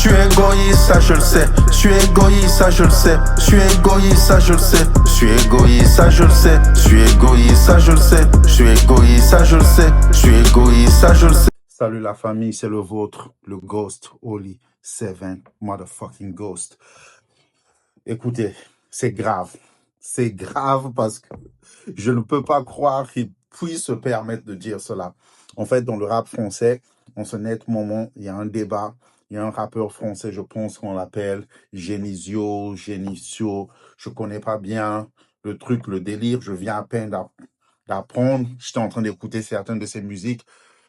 Je suis égoïste, ça je le sais. Je suis égoïste, ça je le sais. Je suis égoïste, ça je le sais. Je suis égoïste, ça je le sais. Je suis égoïste, ça je le sais. Je suis égoïste, ça je le sais. Je suis égoïste, ça je le sais. Salut la famille, c'est le vôtre, le Ghost Holy Seven Motherfucking Ghost. Écoutez, c'est grave. C'est grave parce que je ne peux pas croire qu'il puisse se permettre de dire cela. En fait, dans le rap français, en ce net moment, il y a un débat. Il y a un rappeur français, je pense qu'on l'appelle Genisio, Genisio. Je connais pas bien le truc, le délire. Je viens à peine d'apprendre. J'étais en train d'écouter certaines de ses musiques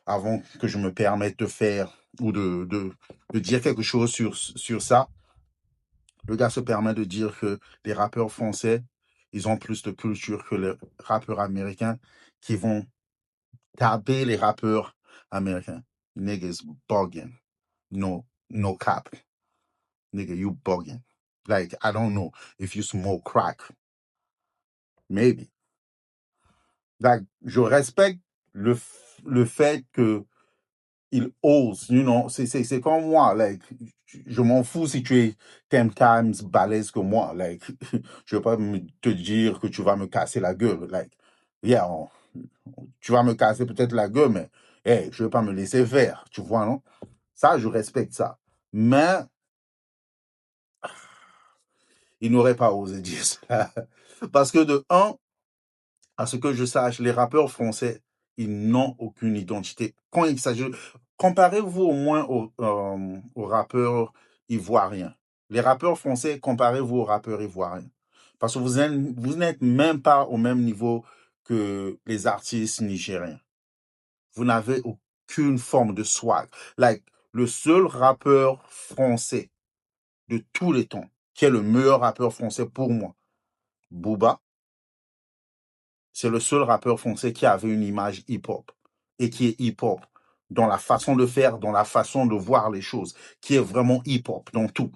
avant que je me permette de faire ou de dire quelque chose sur ça. Le gars se permet de dire que les rappeurs français, ils ont plus de culture que les rappeurs américains qui vont taper les rappeurs américains. Niggas bugging. No cap. Nigga, you bugging. Like, I don't know if you smoke crack. Maybe. Like, je respecte le fait que il ose, c'est comme moi, like, je m'en fous si tu es 10 times balèze que moi, like, je vais pas te dire que tu vas me casser la gueule, like, yeah, tu vas me casser peut-être la gueule, mais, hey, je vais pas me laisser faire, tu vois, non? Ça, je respecte ça. Mais, il n'aurait pas osé dire ça. Parce que de un, à ce que je sache, les rappeurs français, ils n'ont aucune identité. Quand il s'agit, comparez-vous au moins aux rappeurs ivoiriens. Les rappeurs français, comparez-vous aux rappeurs ivoiriens. Parce que vous n'êtes même pas au même niveau que les artistes nigériens. Vous n'avez aucune forme de swag. Like, le seul rappeur français de tous les temps, qui est le meilleur rappeur français pour moi, Booba, c'est le seul rappeur français qui avait une image hip-hop et qui est hip-hop dans la façon de faire, dans la façon de voir les choses, qui est vraiment hip-hop dans tout.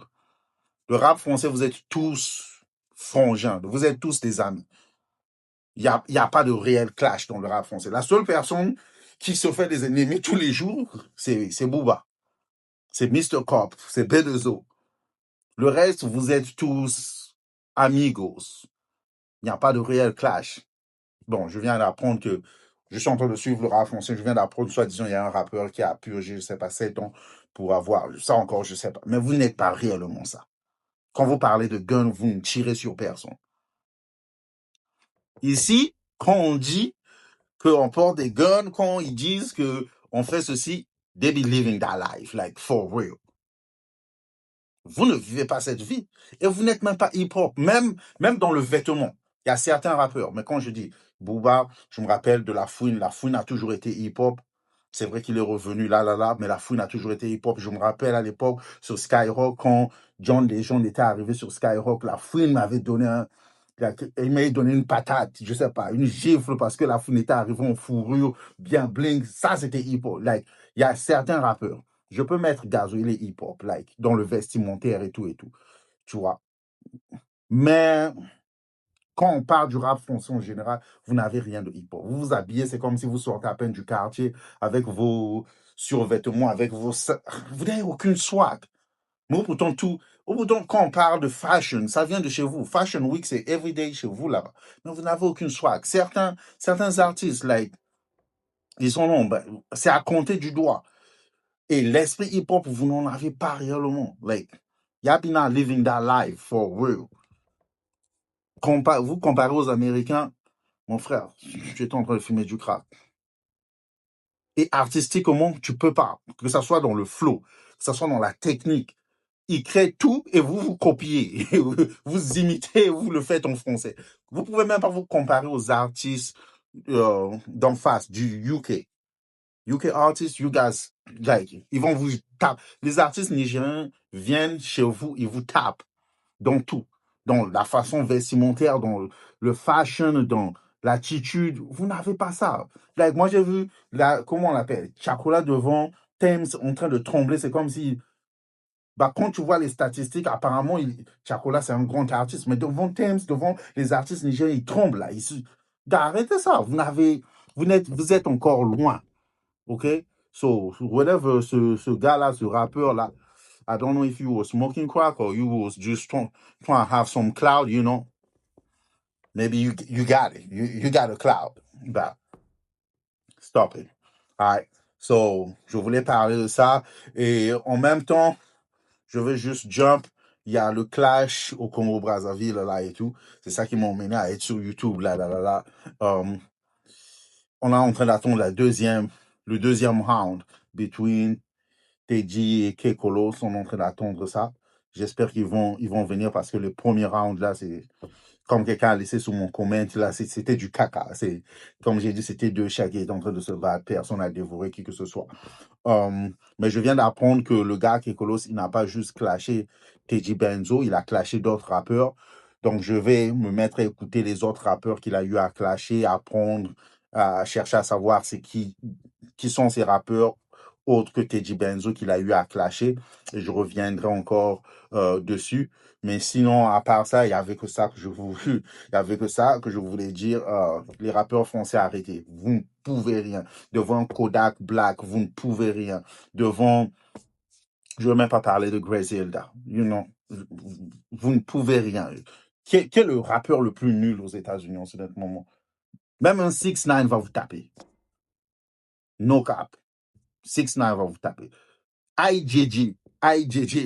Le rap français, vous êtes tous frangins, vous êtes tous des amis. Il y a pas de réel clash dans le rap français. La seule personne qui se fait des ennemis tous les jours, c'est Booba. C'est Mr. Cop, c'est B2O. Le reste, vous êtes tous amigos. Il n'y a pas de réel clash. Bon, je viens d'apprendre que je suis en train de suivre le rap français. Je viens d'apprendre, soi-disant, il y a un rappeur qui a purgé, je sais pas, 7 ans pour avoir. Ça encore, je sais pas. Mais vous n'êtes pas réellement ça. Quand vous parlez de gun, vous ne tirez sur personne. Ici, quand on dit qu'on porte des guns, quand ils disent qu'on fait ceci, they be living that life, like for real. Vous ne vivez pas cette vie. Et vous n'êtes même pas hip-hop. Même dans le vêtement. Il y a certains rappeurs. Mais quand je dis Booba, je me rappelle de La Fouine. La Fouine a toujours été hip-hop. C'est vrai qu'il est revenu là, mais La Fouine a toujours été hip-hop. Je me rappelle à l'époque sur Skyrock, quand John Legend était arrivé sur Skyrock, La Fouine m'avait donné il m'a donné une patate, je sais pas, une gifle parce que La Fouine était arrivé en fourrure, bien bling. Ça, c'était hip-hop. Like, il y a certains rappeurs. Je peux mettre Gazo, il est hip-hop, like, dans le vestimentaire et tout, tu vois. Mais quand on parle du rap français en général, vous n'avez rien de hip-hop. Vous vous habillez, c'est comme si vous sortez à peine du quartier avec vos survêtements, avec vos... Vous n'avez aucune swag. Mais pourtant, quand on parle de fashion, ça vient de chez vous. Fashion Week, c'est everyday chez vous là-bas. Mais vous n'avez aucune swag. Certains artistes, like, ils sont longs, c'est à compter du doigt. Et l'esprit hip-hop, vous n'en avez pas réellement. Like, y'all be not living that life for real. Vous comparez aux Américains, mon frère, tu es en train de fumer du crack. Et artistiquement, tu peux pas. Que ça soit dans le flow, que ça soit dans la technique. Ils créent tout et vous copiez. Vous imitez, vous le faites en français. Vous pouvez même pas vous comparer aux artistes d'en face, du UK. UK artists, you guys, like, ils vont vous taper. Les artistes nigériens viennent chez vous, ils vous tapent dans tout. Dans la façon vestimentaire, dans le fashion, dans l'attitude. Vous n'avez pas ça. Like, moi, j'ai vu, comment on l'appelle, Chakola devant Thames en train de trembler. C'est comme si, quand tu vois les statistiques, apparemment, Chakola, c'est un grand artiste. Mais devant Thames, devant les artistes nigériens, ils tremblent là. Arrêtez ça. Vous êtes encore loin. OK? So, whatever, ce gars-là, ce rappeur-là, I don't know if you were smoking crack or you was just trying to have some cloud, you know. Maybe you got it. You got a cloud. But stop it. All right. So, je voulais parler de ça. Et en même temps, je veux juste jump. Il y a le clash au Congo-Brazzaville, là, et tout. C'est ça qui m'a emmené à être sur YouTube, là, là, là, là. On est en train d'attendre le deuxième round between Teji et Kekolo sont en train d'attendre ça. J'espère qu'ils vont venir parce que le premier round, là, c'est comme quelqu'un a laissé sous mon comment, là, c'était du caca. C'est, comme j'ai dit, c'était deux chats qui étaient en train de se battre. Personne n'a dévoré qui que ce soit. Mais je viens d'apprendre que le gars Kekolos, il n'a pas juste clashé Teji Benzo, il a clashé d'autres rappeurs. Donc, je vais me mettre à écouter les autres rappeurs qu'il a eu à clasher, apprendre, à chercher à savoir c'est qui sont ces rappeurs autres que Teji Benzo qu'il a eu à clasher. Et je reviendrai encore dessus. Mais sinon, à part ça, il y avait que ça que je voulais dire. Les rappeurs français, arrêtez. Vous ne pouvez rien. Devant Kodak Black, vous ne pouvez rien. Devant, je ne veux même pas parler de Griselda. You know, vous ne pouvez rien. Quel est le rappeur le plus nul aux États-Unis en ce moment? Même un 6ix9ine va vous taper. No cap. 6ix9ine va vous taper. IJJ,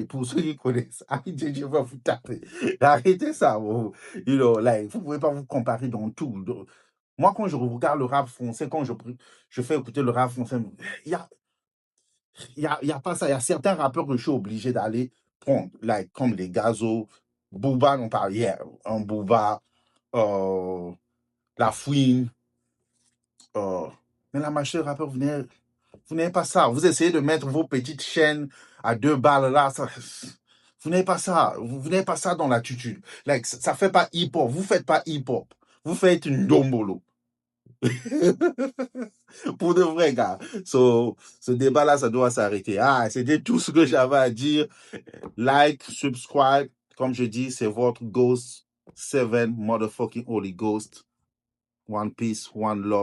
pour ceux qui connaissent, IJJ va vous taper. Arrêtez ça. You know, like, vous ne pouvez pas vous comparer dans tout. Moi, quand je regarde le rap français, quand je fais écouter le rap français, il y a pas ça. Il y a certains rappeurs que je suis obligé d'aller prendre, like, comme les Gazo, Booba, on parle hier, un Booba, La Fouine. Mais la machine rappeur, vous n'avez pas ça. Vous essayez de mettre vos petites chaînes à 2 balles là. Vous n'avez pas ça. Vous n'avez pas ça dans l'attitude. Like, ça fait pas hip-hop. Vous faites pas hip-hop. Vous faites une dombolo. Pour de vrai, gars. So, ce débat-là, ça doit s'arrêter. C'était tout ce que j'avais à dire. Like, subscribe. Comme je dis, c'est votre Ghost 7 motherfucking Holy Ghost. One peace, one love.